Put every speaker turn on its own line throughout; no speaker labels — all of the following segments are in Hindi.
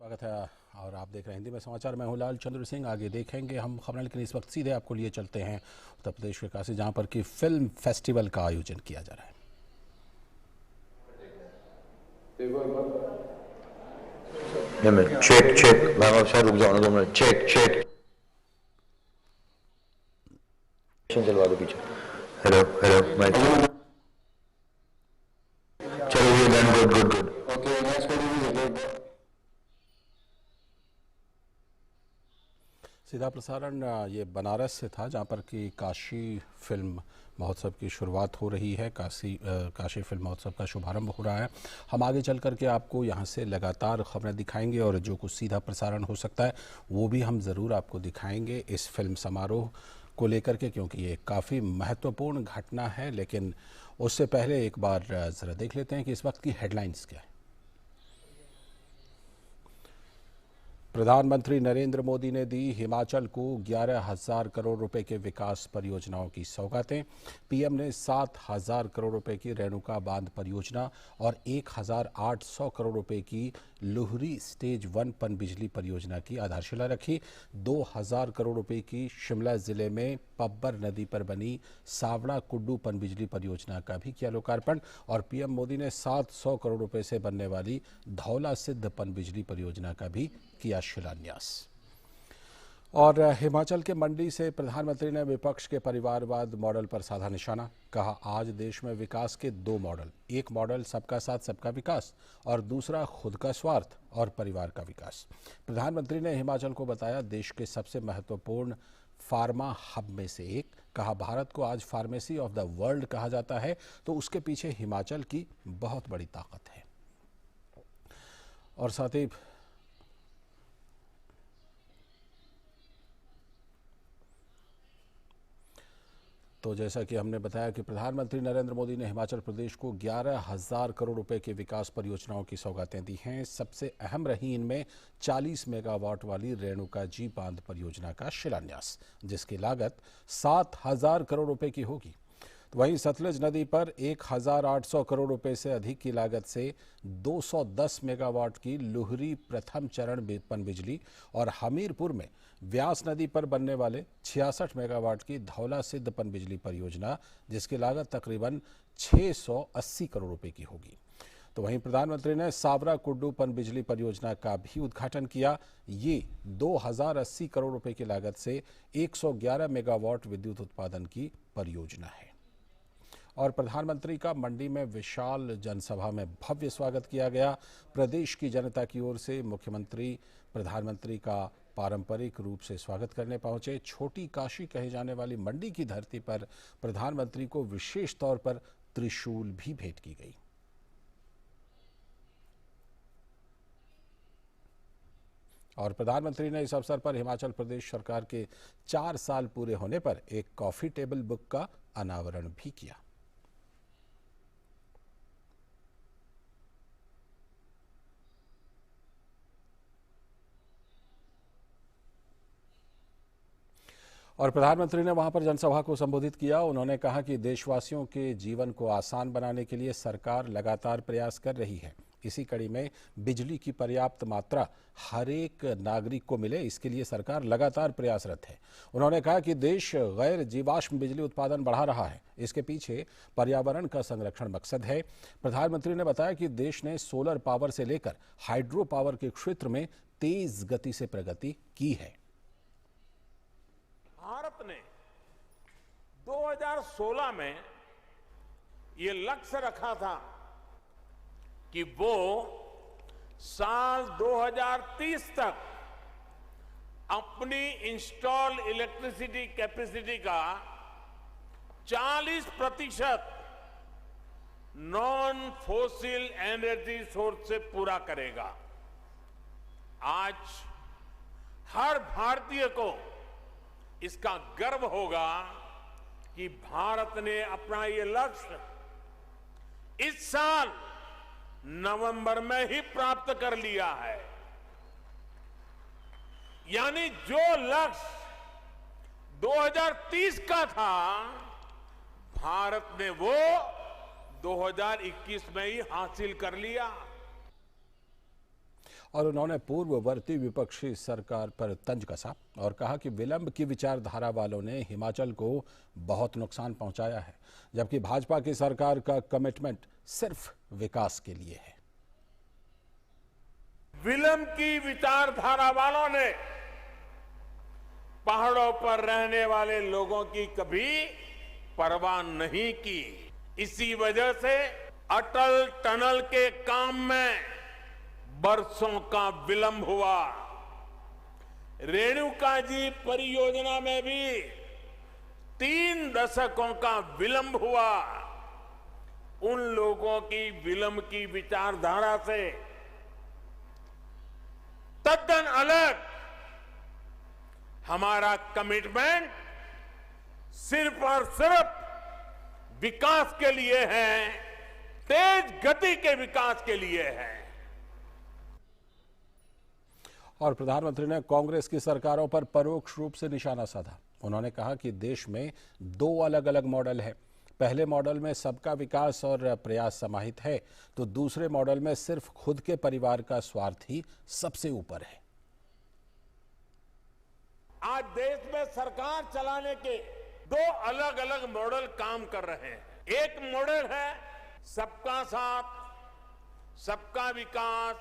स्वागत है और आप देख रहे हैं हिंदी में समाचार। मैं हूं लाल चंद्र सिंह। आगे देखेंगे हम खबरें, लेकिन इस वक्त सीधे आपको लिए चलते हैं उत्तर प्रदेश के काशी, जहां पर कि फिल्म फेस्टिवल का आयोजन किया जा रहा है।
चेक चेक भाई शायद रुक जाओ ना 2 मिनट। चेक चेक चलवा दो पीछे। हेलो हेलो माइक चलो ये done. Good good good. Okay next.
सीधा प्रसारण ये बनारस से था, जहां पर कि काशी फिल्म महोत्सव की शुरुआत हो रही है। काशी फिल्म महोत्सव का शुभारंभ हो रहा है। हम आगे चल करके आपको यहां से लगातार खबरें दिखाएंगे और जो कुछ सीधा प्रसारण हो सकता है वो भी हम ज़रूर आपको दिखाएंगे इस फिल्म समारोह को लेकर के, क्योंकि ये काफ़ी महत्वपूर्ण घटना है। लेकिन उससे पहले एक बार ज़रा देख लेते हैं कि इस वक्त की हेडलाइंस क्या है। प्रधानमंत्री नरेंद्र मोदी ने दी हिमाचल को 11,000 करोड़ रुपए के विकास परियोजनाओं की सौगातें। पीएम ने 7,000 करोड़ रुपए की रेणुका बांध परियोजना और 1,800 करोड़ रुपए की लुहरी स्टेज 1 पनबिजली परियोजना की आधारशिला रखी। 2,000 करोड़ रुपए की शिमला जिले में पब्बर नदी पर बनी सावड़ा कुड्डू पनबिजली परियोजना का भी किया लोकार्पण। और पीएम मोदी ने 700 करोड़ रुपए से बनने वाली धौला सिद्ध पनबिजली परियोजना का भी किया शिलान्यास। और हिमाचल के मंडी से प्रधानमंत्री ने विपक्ष के परिवारवाद मॉडल पर साधा निशाना। कहा, आज देश में विकास के 2 मॉडल, एक मॉडल सबका साथ सबका विकास और दूसरा खुद का स्वार्थ और परिवार का विकास। प्रधानमंत्री ने हिमाचल को बताया देश के सबसे महत्वपूर्ण फार्मा हब में से एक। कहा, भारत को आज फार्मेसी ऑफ द वर्ल्ड कहा जाता है, तो उसके पीछे हिमाचल की बहुत बड़ी ताकत है। और साथ ही तो जैसा कि हमने बताया कि प्रधानमंत्री नरेंद्र मोदी ने हिमाचल प्रदेश को 11,000 करोड़ रुपए की विकास परियोजनाओं की सौगातें दी हैं। सबसे अहम रही इनमें 40 मेगावाट वाली रेणुका जी बांध परियोजना का शिलान्यास, जिसकी लागत 7,000 करोड़ रुपए की होगी। तो वहीं सतलुज नदी पर 1,800 करोड़ रुपए से अधिक की लागत से 210 मेगावाट की लुहरी प्रथम चरण पनबिजली और हमीरपुर में व्यास नदी पर बनने वाले 66 मेगावाट की धौला सिद्ध पनबिजली परियोजना, जिसकी लागत तकरीबन 680 करोड़ रुपए की होगी। तो वहीं प्रधानमंत्री ने सावरा कुड्डू पनबिजली परियोजना का भी उद्घाटन किया। ये 2,080 करोड़ रुपए की लागत से 111 मेगावाट विद्युत उत्पादन की परियोजना है। और प्रधानमंत्री का मंडी में विशाल जनसभा में भव्य स्वागत किया गया। प्रदेश की जनता की ओर से मुख्यमंत्री प्रधानमंत्री का पारंपरिक रूप से स्वागत करने पहुंचे। छोटी काशी कहे जाने वाली मंडी की धरती पर प्रधानमंत्री को विशेष तौर पर त्रिशूल भी भेंट की गई। और प्रधानमंत्री ने इस अवसर पर हिमाचल प्रदेश सरकार के 4 साल पूरे होने पर एक कॉफी टेबल बुक का अनावरण भी किया। और प्रधानमंत्री ने वहां पर जनसभा को संबोधित किया। उन्होंने कहा कि देशवासियों के जीवन को आसान बनाने के लिए सरकार लगातार प्रयास कर रही है। इसी कड़ी में बिजली की पर्याप्त मात्रा हर एक नागरिक को मिले, इसके लिए सरकार लगातार प्रयासरत है। उन्होंने कहा कि देश गैर जीवाश्म बिजली उत्पादन बढ़ा रहा है, इसके पीछे पर्यावरण का संरक्षण मकसद है। प्रधानमंत्री ने बताया कि देश ने सोलर पावर से लेकर हाइड्रो पावर के क्षेत्र में तेज गति से प्रगति की है।
भारत ने 2016 में ये लक्ष्य रखा था कि वो साल 2030 तक अपनी इंस्टॉल इलेक्ट्रिसिटी कैपेसिटी का 40% नॉन फोसिल एनर्जी सोर्स से पूरा करेगा। आज हर भारतीय को इसका गर्व होगा कि भारत ने अपना ये लक्ष्य इस साल नवंबर में ही प्राप्त कर लिया है। यानी जो लक्ष्य 2030 का था, भारत ने वो 2021 में ही हासिल कर लिया।
और उन्होंने पूर्ववर्ती विपक्षी सरकार पर तंज कसा और कहा कि विलंब की विचारधारा वालों ने हिमाचल को बहुत नुकसान पहुंचाया है, जबकि भाजपा की सरकार का कमिटमेंट सिर्फ विकास के लिए है।
विलंब की विचारधारा वालों ने पहाड़ों पर रहने वाले लोगों की कभी परवाह नहीं की। इसी वजह से अटल टनल के काम में बरसों का विलंब हुआ। रेणुका जी परियोजना में भी 3 दशकों का विलंब हुआ। उन लोगों की विलंब की विचारधारा से तद्दन अलग हमारा कमिटमेंट सिर्फ और सिर्फ विकास के लिए है, तेज गति के विकास के लिए है।
और प्रधानमंत्री ने कांग्रेस की सरकारों पर परोक्ष रूप से निशाना साधा। उन्होंने कहा कि देश में 2 अलग अलग मॉडल है। पहले मॉडल में सबका विकास और प्रयास समाहित है, तो दूसरे मॉडल में सिर्फ खुद के परिवार का स्वार्थ ही सबसे ऊपर है।
आज देश में सरकार चलाने के 2 अलग अलग मॉडल काम कर रहे हैं। एक मॉडल है सबका साथ, सबका विकास,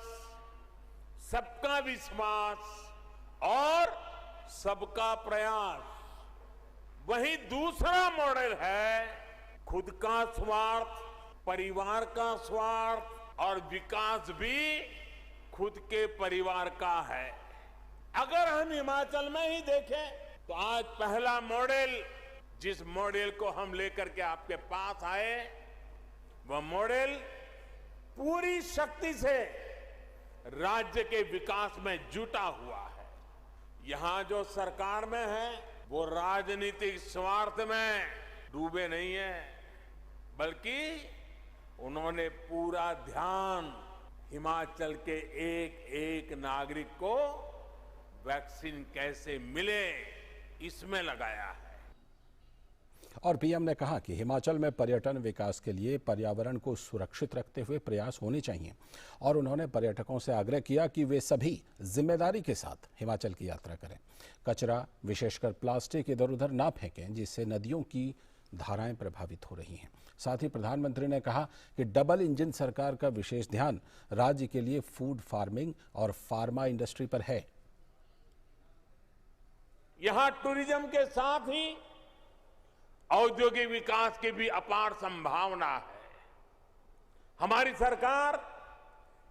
सबका विश्वास और सबका प्रयास। वहीं दूसरा मॉडल है खुद का स्वार्थ, परिवार का स्वार्थ और विकास भी खुद के परिवार का है। अगर हम हिमाचल में ही देखें तो आज पहला मॉडल, जिस मॉडल को हम लेकर के आपके पास आए, वह मॉडल पूरी शक्ति से राज्य के विकास में जुटा हुआ है। यहां जो सरकार में है वो राजनीतिक स्वार्थ में डूबे नहीं है, बल्कि उन्होंने पूरा ध्यान हिमाचल के एक एक नागरिक को वैक्सीन कैसे मिले इसमें लगाया है।
और पीएम ने कहा कि हिमाचल में पर्यटन विकास के लिए पर्यावरण को सुरक्षित रखते हुए प्रयास होने चाहिए और उन्होंने पर्यटकों से आग्रह किया कि वे सभी जिम्मेदारी के साथ हिमाचल की यात्रा करें। कचरा, विशेषकर प्लास्टिक, इधर उधर ना फेंकें, जिससे नदियों की धाराएं प्रभावित हो रही हैं। साथ ही प्रधानमंत्री ने कहा कि डबल इंजन सरकार का विशेष ध्यान राज्य के लिए फूड फार्मिंग और फार्मा इंडस्ट्री पर है।
यहां टूरिज्म के साथ ही औद्योगिक विकास की भी अपार संभावना है। हमारी सरकार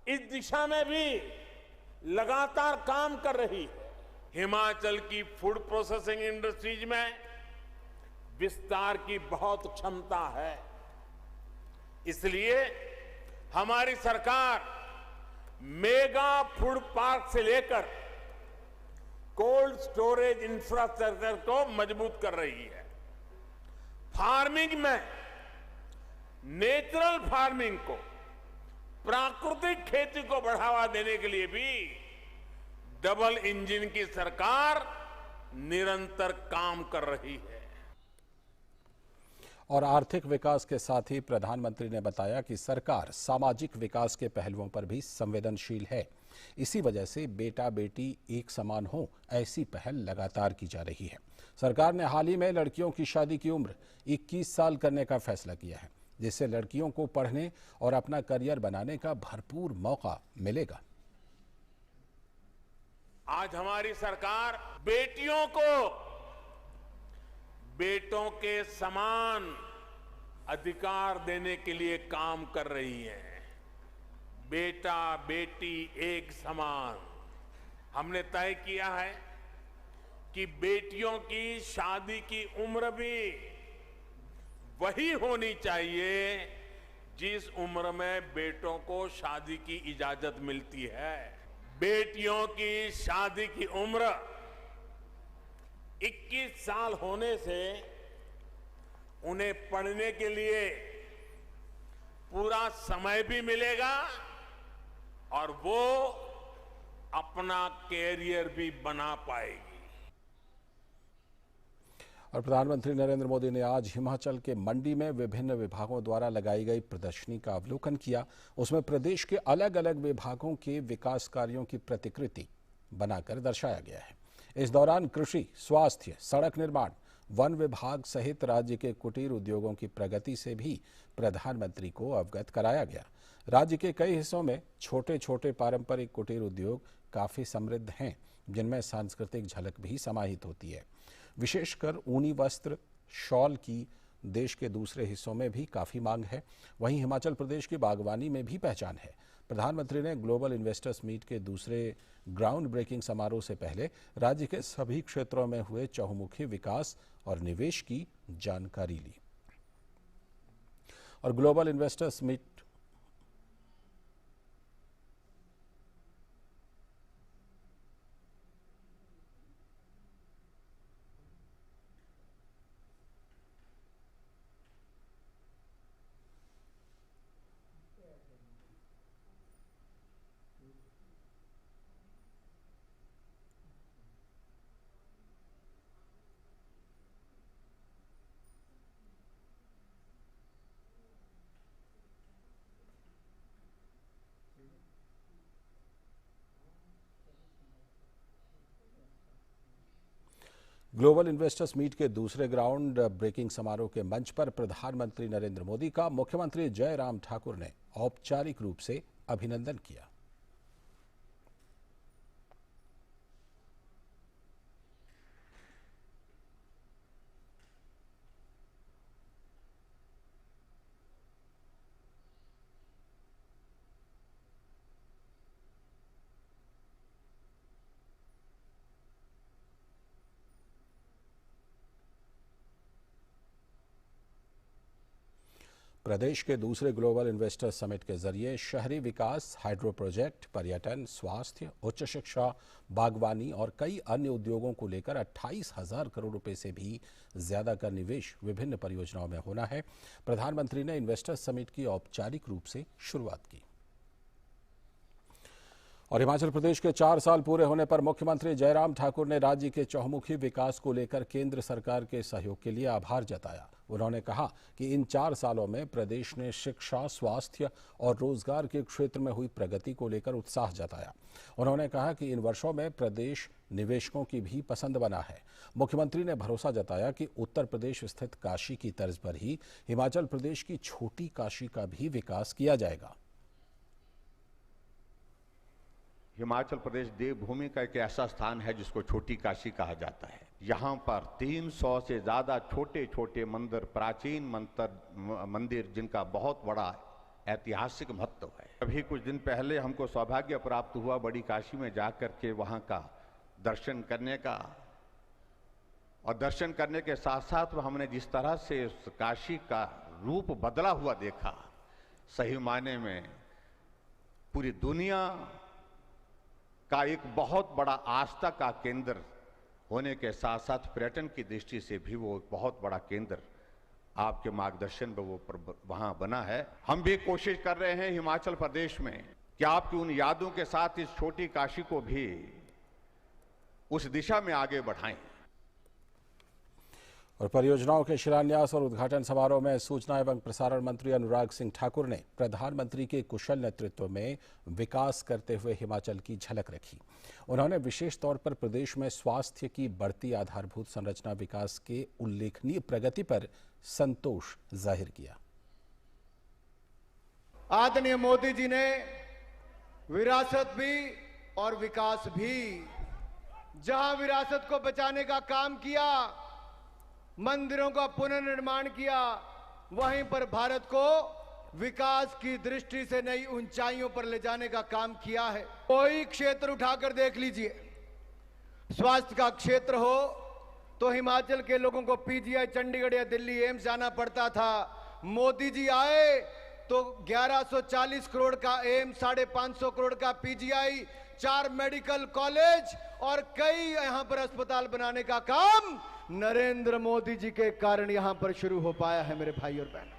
इस दिशा में भी लगातार काम कर रही है। हिमाचल की फूड प्रोसेसिंग इंडस्ट्रीज में विस्तार की बहुत क्षमता है। इसलिए हमारी सरकार मेगा फूड पार्क से लेकर कोल्ड स्टोरेज इंफ्रास्ट्रक्चर को मजबूत कर रही है। फार्मिंग में नेचुरल फार्मिंग को, प्राकृतिक खेती को बढ़ावा देने के लिए भी डबल इंजन की सरकार निरंतर काम कर रही है।
और आर्थिक विकास के साथ ही प्रधानमंत्री ने बताया कि सरकार सामाजिक विकास के पहलुओं पर भी संवेदनशील है। इसी वजह से बेटा बेटी एक समान हो, ऐसी पहल लगातार की जा रही है। सरकार ने हाल ही में लड़कियों की शादी की उम्र 21 साल करने का फैसला किया है, जिससे लड़कियों को पढ़ने और अपना करियर बनाने का भरपूर मौका मिलेगा।
आज हमारी सरकार बेटियों को बेटों के समान अधिकार देने के लिए काम कर रही है। बेटा बेटी एक समान। हमने तय किया है कि बेटियों की शादी की उम्र भी वही होनी चाहिए जिस उम्र में बेटों को शादी की इजाजत मिलती है। बेटियों की शादी की उम्र 21 साल होने से उन्हें पढ़ने के लिए पूरा समय भी मिलेगा और वो अपना कैरियर भी बना पाएगी।
और प्रधानमंत्री नरेंद्र मोदी ने आज हिमाचल के मंडी में विभिन्न विभागों द्वारा लगाई गई प्रदर्शनी का अवलोकन किया। उसमें प्रदेश के अलग अलग विभागों के विकास कार्यों की प्रतिकृति बनाकर दर्शाया गया है। इस दौरान कृषि, स्वास्थ्य, सड़क निर्माण, वन विभाग सहित राज्य के कुटीर उद्योगों की प्रगति से भी प्रधानमंत्री को अवगत कराया गया। राज्य के कई हिस्सों में छोटे छोटे पारंपरिक कुटीर उद्योग काफी समृद्ध हैं, जिनमें सांस्कृतिक झलक भी समाहित होती है। विशेषकर ऊनी वस्त्र, शॉल की देश के दूसरे हिस्सों में भी काफी मांग है। वहीं हिमाचल प्रदेश की बागवानी में भी पहचान है। प्रधानमंत्री ने ग्लोबल इन्वेस्टर्स मीट के दूसरे ग्राउंड ब्रेकिंग समारोह से पहले राज्य के सभी क्षेत्रों में हुए चहुमुखी विकास और निवेश की जानकारी ली। और global investors meet global investors meet के दूसरे ग्राउंड ब्रेकिंग समारोह के मंच पर प्रधानमंत्री नरेंद्र मोदी का मुख्यमंत्री जयराम ठाकुर ने औपचारिक रूप से अभिनंदन किया। प्रदेश के दूसरे ग्लोबल इन्वेस्टर्स समिट के जरिए शहरी विकास, हाइड्रो प्रोजेक्ट, पर्यटन, स्वास्थ्य, उच्च शिक्षा, बागवानी और कई अन्य उद्योगों को लेकर 28,000 करोड़ रुपए से भी ज्यादा का निवेश विभिन्न परियोजनाओं में होना है। प्रधानमंत्री ने इन्वेस्टर्स समिट की औपचारिक रूप से शुरुआत की। और हिमाचल प्रदेश के 4 साल पूरे होने पर मुख्यमंत्री जयराम ठाकुर ने राज्य के चहुमुखी विकास को लेकर केंद्र सरकार के सहयोग के लिए आभार जताया। उन्होंने कहा कि इन 4 सालों में प्रदेश ने शिक्षा, स्वास्थ्य और रोजगार के क्षेत्र में हुई प्रगति को लेकर उत्साह जताया। उन्होंने कहा कि इन वर्षों में प्रदेश निवेशकों की भी पसंद बना है। मुख्यमंत्री ने भरोसा जताया कि उत्तर प्रदेश स्थित काशी की तर्ज पर ही हिमाचल प्रदेश की छोटी काशी का भी विकास किया जाएगा।
हिमाचल प्रदेश देवभूमि का एक ऐसा स्थान है जिसको छोटी काशी कहा जाता है। यहाँ पर 300 से ज्यादा छोटे छोटे मंदिर, प्राचीन मंदिर जिनका बहुत बड़ा ऐतिहासिक महत्व है। अभी कुछ दिन पहले हमको सौभाग्य प्राप्त हुआ बड़ी काशी में जाकर के वहाँ का दर्शन करने का, और दर्शन करने के साथ साथ हमने जिस तरह से उस काशी का रूप बदला हुआ देखा, सही मायने में पूरी दुनिया का एक बहुत बड़ा आस्था का केंद्र होने के साथ साथ पर्यटन की दृष्टि से भी वो बहुत बड़ा केंद्र आपके मार्गदर्शन में वो वहां बना है। हम भी कोशिश कर रहे हैं हिमाचल प्रदेश में कि आपकी उन यादों के साथ इस छोटी काशी को भी उस दिशा में आगे बढ़ाएं।
और परियोजनाओं के शिलान्यास और उद्घाटन समारोह में सूचना एवं प्रसारण मंत्री अनुराग सिंह ठाकुर ने प्रधानमंत्री के कुशल नेतृत्व में विकास करते हुए हिमाचल की झलक रखी। उन्होंने विशेष तौर पर प्रदेश में स्वास्थ्य की बढ़ती आधारभूत संरचना विकास के उल्लेखनीय प्रगति पर संतोष जाहिर किया।
आदरणीय मोदी जी ने विरासत भी और विकास भी, जहां विरासत को बचाने का काम किया, मंदिरों का पुनर्निर्माण किया, वहीं पर भारत को विकास की दृष्टि से नई ऊंचाइयों पर ले जाने का काम किया है। कोई क्षेत्र उठाकर देख लीजिए, स्वास्थ्य का क्षेत्र हो तो हिमाचल के लोगों को पीजीआई चंडीगढ़ या दिल्ली एम्स जाना पड़ता था। मोदी जी आए तो 1140 करोड़ का एम्स, 550 करोड़ का पीजीआई, 4 मेडिकल कॉलेज और कई यहां पर अस्पताल बनाने का काम नरेंद्र मोदी जी के कारण यहां पर शुरू हो पाया है। मेरे भाई और बहन,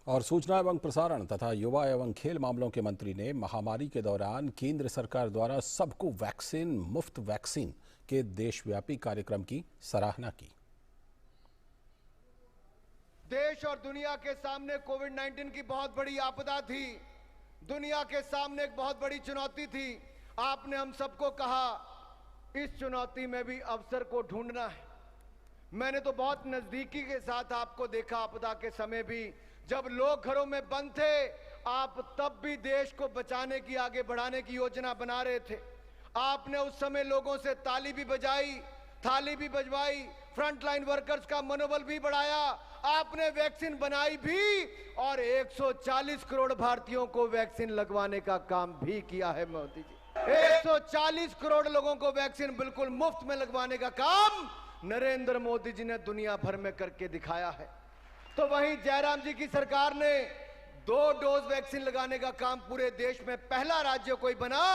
और सूचना एवं प्रसारण तथा युवा एवं खेल मामलों के मंत्री ने महामारी के दौरान केंद्र सरकार द्वारा सबको वैक्सीन, मुफ्त वैक्सीन के देशव्यापी कार्यक्रम की सराहना की।
देश और दुनिया के सामने कोविड-19 की बहुत बड़ी आपदा थी, दुनिया के सामने एक बहुत बड़ी चुनौती थी। आपने हम सबको कहा इस चुनौती में भी अवसर को ढूंढना है। मैंने तो बहुत नजदीकी के साथ आपको देखा आपदा के समय भी, जब लोग घरों में बंद थे, आप तब भी देश को बचाने की, आगे बढ़ाने की योजना बना रहे थे। आपने उस समय लोगों से ताली भी बजाई, थाली भी बजवाई, फ्रंटलाइन वर्कर्स का मनोबल भी बढ़ाया। आपने वैक्सीन बनाई भी और 140 करोड़ भारतीयों को वैक्सीन लगवाने का काम भी किया है मोदी जी। 140 करोड़ लोगों को वैक्सीन बिल्कुल मुफ्त में लगवाने का काम नरेंद्र मोदी जी ने दुनिया भर में करके दिखाया है। तो वहीं जयराम जी की सरकार ने 2 डोज वैक्सीन लगाने का काम पूरे देश में पहला राज्य कोई बना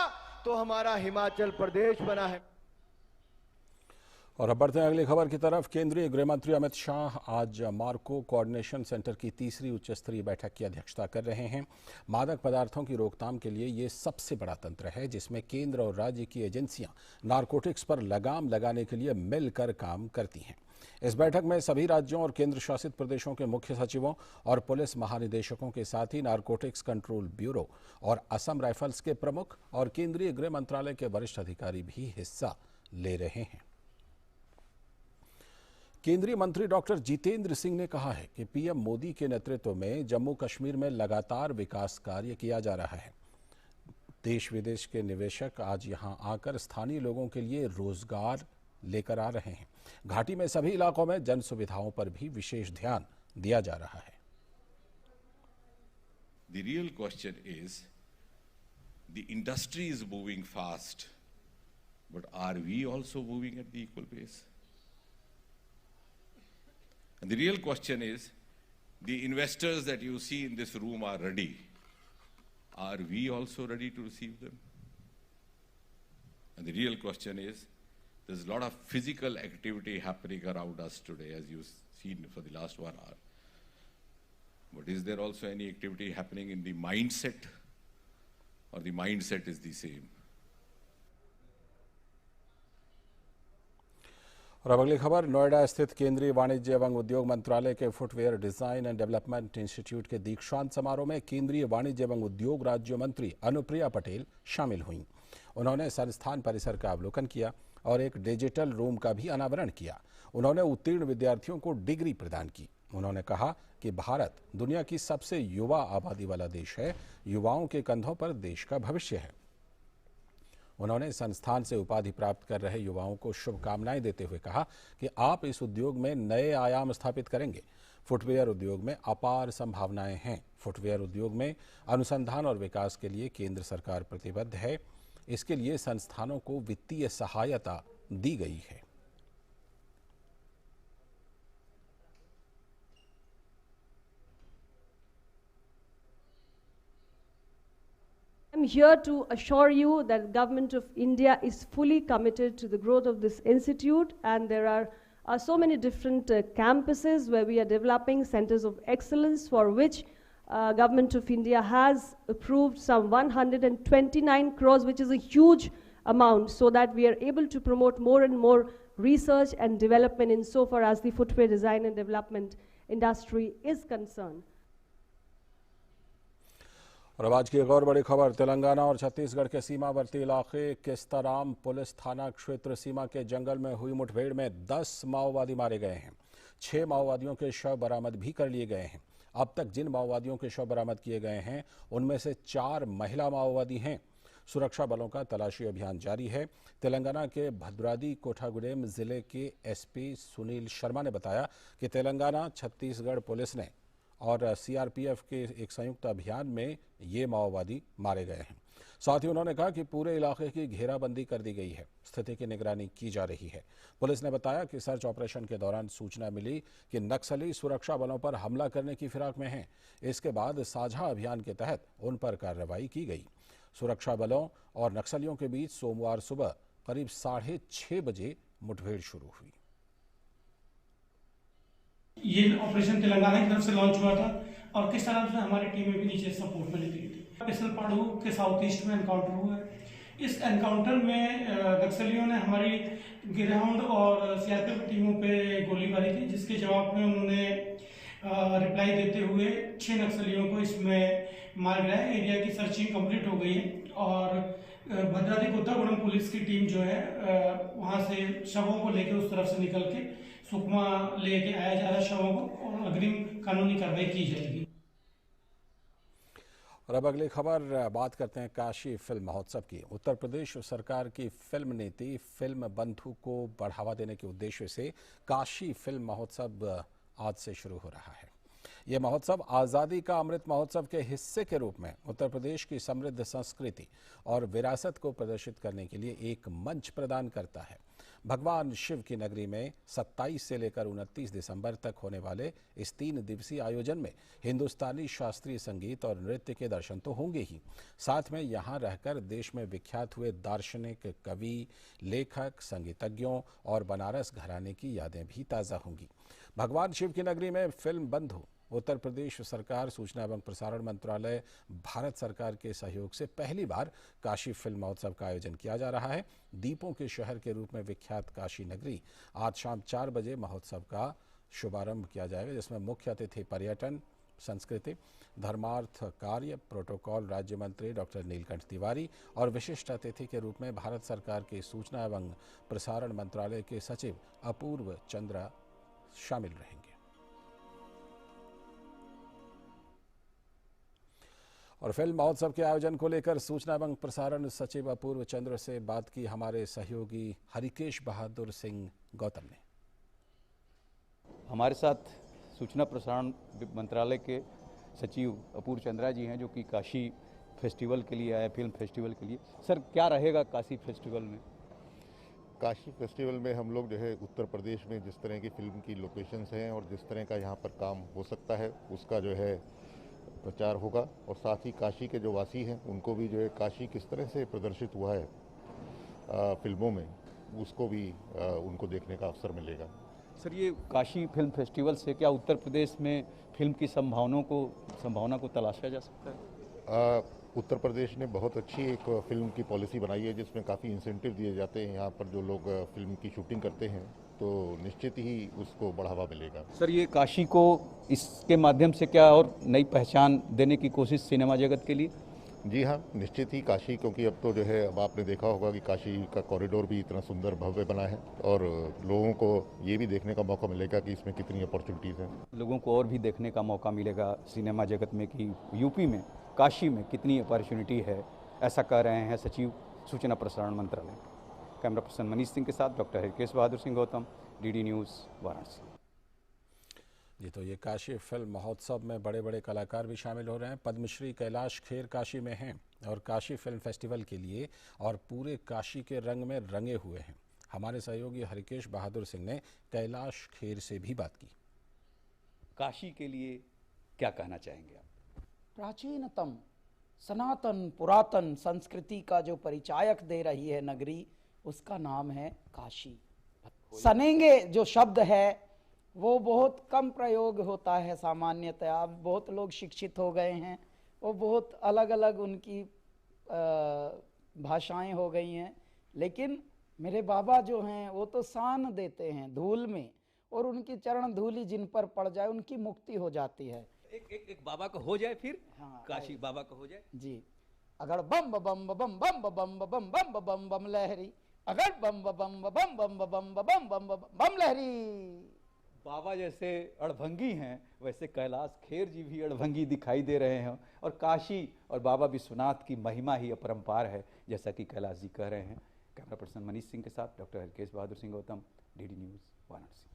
तो हमारा हिमाचल प्रदेश बना है।
और अब बढ़ते हैं अगली खबर की तरफ। केंद्रीय गृह मंत्री अमित शाह आज मार्को कोऑर्डिनेशन सेंटर की तीसरी उच्च स्तरीय बैठक की अध्यक्षता कर रहे हैं। मादक पदार्थों की रोकथाम के लिए ये सबसे बड़ा तंत्र है जिसमें केंद्र और राज्य की एजेंसियां नारकोटिक्स पर लगाम लगाने के लिए मिलकर काम करती हैं। इस बैठक में सभी राज्यों और केंद्र शासित प्रदेशों के मुख्य सचिवों और पुलिस महानिदेशकों के साथ ही नारकोटिक्स कंट्रोल ब्यूरो और असम राइफल्स के प्रमुख और केंद्रीय गृह मंत्रालय के वरिष्ठ अधिकारी भी हिस्सा ले रहे हैं। केंद्रीय मंत्री डॉक्टर जितेंद्र सिंह ने कहा है कि पीएम मोदी के नेतृत्व में जम्मू कश्मीर में लगातार विकास कार्य किया जा रहा है। देश विदेश के निवेशक आज यहां आकर स्थानीय लोगों के लिए रोजगार लेकर आ रहे हैं। घाटी में सभी इलाकों में जन सुविधाओं पर भी विशेष ध्यान दिया जा रहा है।
The real question is, the industry is moving fast, but are we also moving at the equal pace? And the real question is, the investors that you see in this room are ready. Are we also ready to receive them? And the real question is, there's a lot of physical activity happening around us today, as you've seen for the last 1 hour. But is there also any activity happening in the mindset, or the mindset is the same?
और अब अगली खबर। नोएडा स्थित केंद्रीय वाणिज्य एवं उद्योग मंत्रालय के footwear design and development institute के दीक्षांत समारोह में केंद्रीय वाणिज्य एवं उद्योग राज्य मंत्री अनुप्रिया पटेल शामिल हुईं। उन्होंने संस्थान परिसर का अवलोकन किया और एक डिजिटल रूम का भी अनावरण किया। उन्होंने उत्तीर्ण विद्यार्थियों को डिग्री प्रदान की। उन्होंने कहा कि भारत दुनिया की सबसे युवा आबादी वाला देश है। युवाओं के कंधों पर देश का भविष्य है। उन्होंने संस्थान से उपाधि प्राप्त कर रहे युवाओं को शुभकामनाएं देते हुए कहा कि आप इस उद्योग में नए आयाम स्थापित करेंगे। फुटवेयर उद्योग में अपार संभावनाएं हैं। फुटवेयर उद्योग में अनुसंधान और विकास के लिए केंद्र सरकार प्रतिबद्ध है। इसके लिए संस्थानों को वित्तीय सहायता दी गई है।
I'm here to assure you that the Government of India is fully committed to the growth of this institute, and there are so many different campuses where we are developing centers of excellence, for which Government of India has approved some 129 crores, which is a huge amount, so that we are able to promote more and more research and development insofar as the footwear design and development industry is concerned.
और अब आज की एक और बड़ी खबर। तेलंगाना और छत्तीसगढ़ के सीमावर्ती इलाके किस्ताराम पुलिस थाना क्षेत्र सीमा के जंगल में हुई मुठभेड़ में 10 माओवादी मारे गए हैं। 6 माओवादियों के शव बरामद भी कर लिए गए हैं। अब तक जिन माओवादियों के शव बरामद किए गए हैं उनमें से 4 महिला माओवादी हैं। सुरक्षा बलों का तलाशी अभियान जारी है। तेलंगाना के भद्रादी कोठागुडेम जिले के एसपी सुनील शर्मा ने बताया कि तेलंगाना छत्तीसगढ़ पुलिस ने और सीआरपीएफ के एक संयुक्त अभियान में ये माओवादी मारे गए हैं। साथ ही उन्होंने कहा कि पूरे इलाके की घेराबंदी कर दी गई है। स्थिति की निगरानी की जा रही है। पुलिस ने बताया कि सर्च ऑपरेशन के दौरान सूचना मिली कि नक्सली सुरक्षा बलों पर हमला करने की फिराक में हैं। इसके बाद साझा अभियान के तहत उन पर कार्रवाई की गई। सुरक्षा बलों और नक्सलियों के बीच सोमवार सुबह करीब 6:30 बजे मुठभेड़ शुरू हुई।
ये ऑपरेशन तेलंगाना की तरफ से लॉन्च हुआ था और किस तरह से हमारी टीमें भी नीचे सपोर्ट में लेती थी। पिसल पाड़ू के साउथ ईस्ट में एनकाउंटर हुआ है। इस एनकाउंटर में नक्सलियों ने हमारी ग्राउंड और सीआरपीएफ टीमों पे गोलीबारी की, जिसके जवाब में उन्होंने रिप्लाई देते हुए 6 नक्सलियों को इसमें मार गिराया। एरिया की सर्चिंग कंप्लीट हो गई है और भद्राद्री कोत्तागुड़म पुलिस की टीम जो है वहां से शवों को लेकर उस तरफ से निकल के सुकमा लेके आया जा रहा है शवों को, और अग्रिम कानूनी कार्रवाई की जाएगी।
और अब अगली खबर बात करते हैं काशी फिल्म महोत्सव की। उत्तर प्रदेश सरकार की फिल्म नीति फिल्म बंधु को बढ़ावा देने के उद्देश्य से काशी फिल्म महोत्सव आज से शुरू हो रहा है। यह महोत्सव आज़ादी का अमृत महोत्सव के हिस्से के रूप में उत्तर प्रदेश की समृद्ध संस्कृति और विरासत को प्रदर्शित करने के लिए एक मंच प्रदान करता है। भगवान शिव की नगरी में 27 से लेकर 29 दिसंबर तक होने वाले इस 3 दिवसीय आयोजन में हिंदुस्तानी शास्त्रीय संगीत और नृत्य के दर्शन तो होंगे ही, साथ में यहाँ रहकर देश में विख्यात हुए दार्शनिक, कवि, लेखक, संगीतज्ञों और बनारस घराने की यादें भी ताज़ा होंगी। भगवान शिव की नगरी में फिल्म बंधु उत्तर प्रदेश सरकार, सूचना एवं प्रसारण मंत्रालय, भारत सरकार के सहयोग से पहली बार काशी फिल्म महोत्सव का आयोजन किया जा रहा है। दीपों के शहर के रूप में विख्यात काशी नगरी आज शाम 4 बजे महोत्सव का शुभारंभ किया जाएगा, जिसमें मुख्य अतिथि पर्यटन, संस्कृति, धर्मार्थ कार्य, प्रोटोकॉल राज्य मंत्री डॉक्टर नीलकंठ तिवारी और विशिष्ट अतिथि के रूप में भारत सरकार के सूचना एवं प्रसारण मंत्रालय के सचिव अपूर्व चंद्रा शामिल रहेंगे। और फिल्म महोत्सव के आयोजन को लेकर सूचना एवं प्रसारण सचिव अपूर्व चंद्र से बात की हमारे सहयोगी हरिकेश बहादुर सिंह गौतम ने।
हमारे साथ सूचना प्रसारण मंत्रालय के सचिव अपूर्व चंद्रा जी हैं, जो कि काशी फेस्टिवल के लिए आए, फिल्म फेस्टिवल के लिए। सर, क्या रहेगा काशी फेस्टिवल में?
काशी फेस्टिवल में हम लोग जो है उत्तर प्रदेश में जिस तरह की फिल्म की लोकेशंस हैं और जिस तरह का यहाँ पर काम हो सकता है उसका जो है प्रचार होगा, और साथ ही काशी के जो वासी हैं उनको भी जो है काशी किस तरह से प्रदर्शित हुआ है फिल्मों में, उसको भी उनको देखने का अवसर मिलेगा।
सर, ये काशी फिल्म फेस्टिवल से क्या उत्तर प्रदेश में फिल्म की संभावना को तलाशा जा सकता है?
उत्तर प्रदेश ने बहुत अच्छी एक फिल्म की पॉलिसी बनाई है, जिसमें काफ़ी इंसेंटिव दिए जाते हैं। यहाँ पर जो लोग फिल्म की शूटिंग करते हैं तो निश्चित ही उसको बढ़ावा मिलेगा।
सर, ये काशी को इसके माध्यम से क्या और नई पहचान देने की कोशिश सिनेमा जगत के लिए?
जी हाँ, निश्चित ही काशी, क्योंकि अब तो जो है अब आपने देखा होगा कि काशी का कॉरिडोर भी इतना सुंदर भव्य बना है और लोगों को ये भी देखने का मौका मिलेगा कि इसमें कितनी अपॉर्चुनिटीज़ हैं।
लोगों को और भी देखने का मौका मिलेगा सिनेमा जगत में कि यूपी में, काशी में कितनी अपॉर्चुनिटी है, ऐसा कह रहे हैं सचिव सूचना प्रसारण मंत्रालय। कैमरा पर्सन मनीष सिंह के साथ doctor Harikesh Bahadur Singh Gautam, DD news, Varanasi.
जी, तो ये काशी फिल्म महोत्सव में बड़े बड़े कलाकार भी शामिल हो रहे हैं। पद्मश्री कैलाश खेर काशी में हैं और काशी फिल्म फेस्टिवल के लिए और पूरे काशी के रंग में रंगे हुए हैं। हमारे सहयोगी हरिकेश बहादुर सिंह ने कैलाश खेर से भी बात की।
काशी के लिए क्या कहना चाहेंगे आप?
प्राचीनतम, सनातन, पुरातन संस्कृति का जो परिचायक दे रही है नगरी, उसका नाम है काशी। सनेंगे जो शब्द है वो बहुत कम प्रयोग होता है सामान्यतः। अब बहुत लोग शिक्षित हो गए हैं, वो बहुत अलग अलग उनकी भाषाएं हो गई हैं, लेकिन मेरे बाबा जो हैं वो तो शान देते हैं धूल में, और उनकी चरण धूली जिन पर पड़ जाए उनकी मुक्ति हो जाती है।
एक बाबा का हो जाए फिर। हाँ, काशी बाबा का हो जाए
जी। अगर बम बम बम बम बम बम बम बम बम बम लहरी, अगर बम बम बम बम बम बम बम बम लहरी।
बाबा जैसे अड़भंगी हैं वैसे कैलाश खेर जी भी अड़भंगी दिखाई दे रहे हैं, और काशी और बाबा विश्वनाथ की महिमा ही अपरंपार है, जैसा कि कैलाश जी कह रहे हैं। कैमरा पर्सन मनीष सिंह के साथ doctor Harikesh Bahadur Singh Gautam, DD news, Varanasi.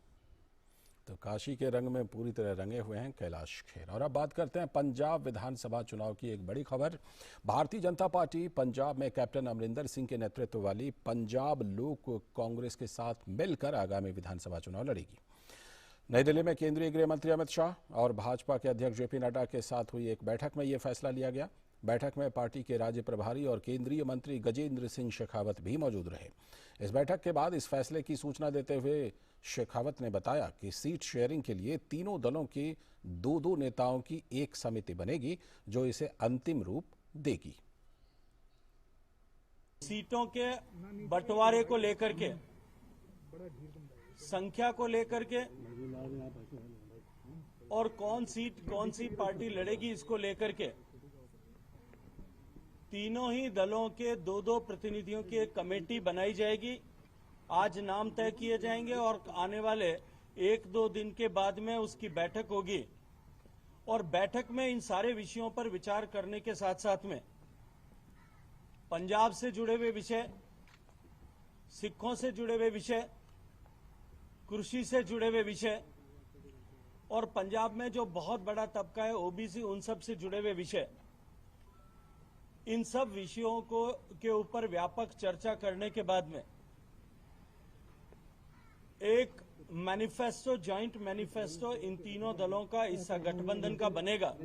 तो काशी के रंग में पूरी तरह रंगे हुए हैं कैलाश खेर। और अब बात करते हैं पंजाब विधानसभा चुनाव की एक बड़ी खबर। भारतीय जनता पार्टी पंजाब में कैप्टन अमरिंदर सिंह के नेतृत्व वाली पंजाब लोक कांग्रेस के साथ मिलकर आगामी विधानसभा चुनाव लड़ेगी। नई दिल्ली में केंद्रीय गृह मंत्री अमित शाह और भाजपा के अध्यक्ष जेपी नड्डा के साथ हुई एक बैठक में यह फैसला लिया गया। बैठक में पार्टी के राज्य प्रभारी और केंद्रीय मंत्री गजेंद्र सिंह शेखावत भी मौजूद रहे। इस बैठक के बाद इस फैसले की सूचना देते हुए शेखावत ने बताया कि सीट शेयरिंग के लिए तीनों दलों के 2-2 नेताओं की एक समिति बनेगी जो इसे अंतिम रूप देगी।
सीटों के बंटवारे को लेकर के, संख्या को लेकर के और कौन सी पार्टी लड़ेगी इसको लेकर के तीनों ही दलों के 2-2 प्रतिनिधियों की एक कमेटी बनाई जाएगी। आज नाम तय किए जाएंगे और आने वाले 1-2 दिन के बाद में उसकी बैठक होगी और बैठक में इन सारे विषयों पर विचार करने के साथ साथ में पंजाब से जुड़े हुए विषय, सिखों से जुड़े हुए विषय, कृषि से जुड़े हुए विषय और पंजाब में जो बहुत बड़ा तबका है ओबीसी, उन सब से जुड़े हुए विषय, इन सब विषयों के ऊपर व्यापक चर्चा करने के बाद में एक मैनिफेस्टो, जॉइंट मैनिफेस्टो इन तीनों दलों का, इस गठबंधन का बनेगा।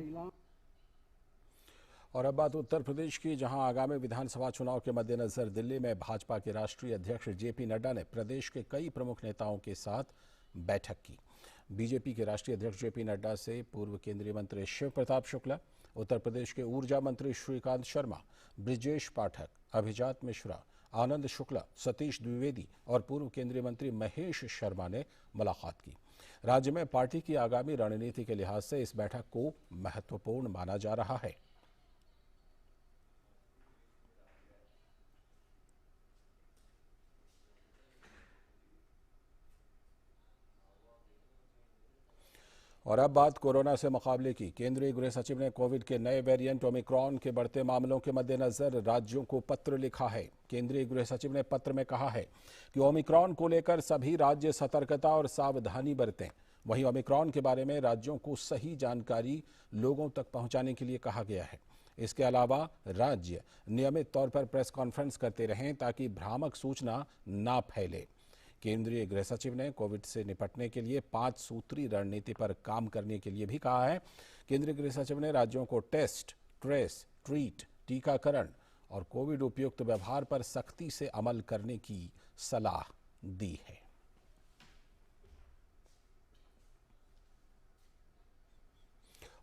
और अब बात उत्तर प्रदेश की, जहां आगामी विधानसभा चुनाव के मद्देनजर दिल्ली में भाजपा के राष्ट्रीय अध्यक्ष जेपी नड्डा ने प्रदेश के कई प्रमुख नेताओं के साथ बैठक की। बीजेपी के राष्ट्रीय अध्यक्ष जेपी नड्डा से पूर्व केंद्रीय मंत्री शिव प्रताप शुक्ला, उत्तर प्रदेश के ऊर्जा मंत्री श्रीकांत शर्मा, ब्रिजेश पाठक, अभिजात मिश्रा, आनंद शुक्ला, सतीश द्विवेदी और पूर्व केंद्रीय मंत्री महेश शर्मा ने मुलाकात की। राज्य में पार्टी की आगामी रणनीति के लिहाज से इस बैठक को महत्वपूर्ण माना जा रहा है। और अब बात कोरोना से मुकाबले की। केंद्रीय गृह सचिव ने कोविड के नए वेरिएंट ओमिक्रॉन के बढ़ते मामलों के मद्देनजर राज्यों को पत्र लिखा है। केंद्रीय गृह सचिव ने पत्र में कहा है कि ओमिक्रॉन को लेकर सभी राज्य सतर्कता और सावधानी बरतें। वहीं ओमिक्रॉन के बारे में राज्यों को सही जानकारी लोगों तक पहुंचाने के लिए कहा गया है। इसके अलावा राज्य नियमित तौर पर प्रेस कॉन्फ्रेंस करते रहें ताकि भ्रामक सूचना ना फैले। केंद्रीय गृह सचिव ने कोविड से निपटने के लिए 5 सूत्री रणनीति पर काम करने के लिए भी कहा है। केंद्रीय गृह सचिव ने राज्यों को टेस्ट, ट्रेस, ट्रीट, टीकाकरण और कोविड उपयुक्त व्यवहार पर सख्ती से अमल करने की सलाह दी है।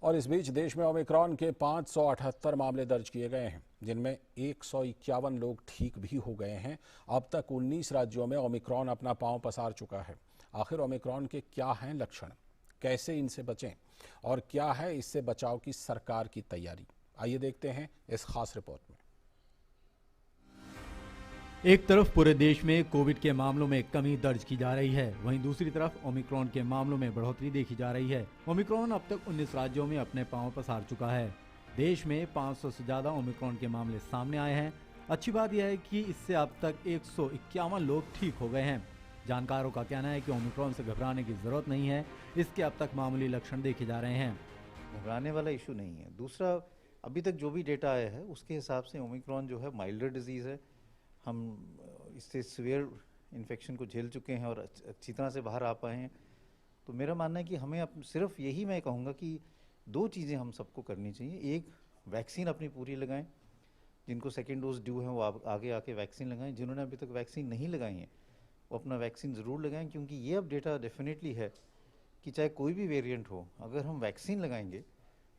और इस बीच देश में ओमिक्रॉन के 578 मामले दर्ज किए गए हैं, जिनमें 151 लोग ठीक भी हो गए हैं। अब तक 19 राज्यों में ओमिक्रॉन अपना पांव पसार चुका है। आखिर ओमिक्रॉन के क्या हैं लक्षण, कैसे इनसे बचें और क्या है इससे बचाव की सरकार की तैयारी, आइए देखते हैं इस खास रिपोर्ट में।
एक तरफ पूरे देश में कोविड के मामलों में कमी दर्ज की जा रही है, वहीं दूसरी तरफ ओमिक्रॉन के मामलों में बढ़ोतरी देखी जा रही है। ओमिक्रॉन अब तक 19 राज्यों में अपने पांव पसार चुका है। देश में 500 से ज्यादा ओमिक्रॉन के मामले सामने आए हैं। अच्छी बात यह है कि इससे अब तक 151 लोग ठीक हो गए हैं। जानकारों का कहना है कि ओमिक्रॉन से घबराने की जरूरत नहीं है, इसके अब तक मामूली लक्षण देखे जा रहे हैं।
घबराने वाला इशू नहीं है। दूसरा, अभी तक जो भी डेटा आया है उसके हिसाब से ओमिक्रॉन जो है माइल्डर डिजीज़ है। हम इससे सीवियर इन्फेक्शन को झेल चुके हैं और अच्छी तरह से बाहर आ पाए हैं। तो मेरा मानना है कि हमें सिर्फ यही मैं कहूँगा कि 2 चीज़ें हम सबको करनी चाहिए। एक, वैक्सीन अपनी पूरी लगाएं। जिनको सेकेंड डोज ड्यू है वो आगे आके वैक्सीन लगाएं। जिन्होंने अभी तक वैक्सीन नहीं लगाई है वो अपना वैक्सीन ज़रूर लगाएं, क्योंकि ये अब डेटा डेफिनेटली है कि चाहे कोई भी वेरिएंट हो, अगर हम वैक्सीन लगाएंगे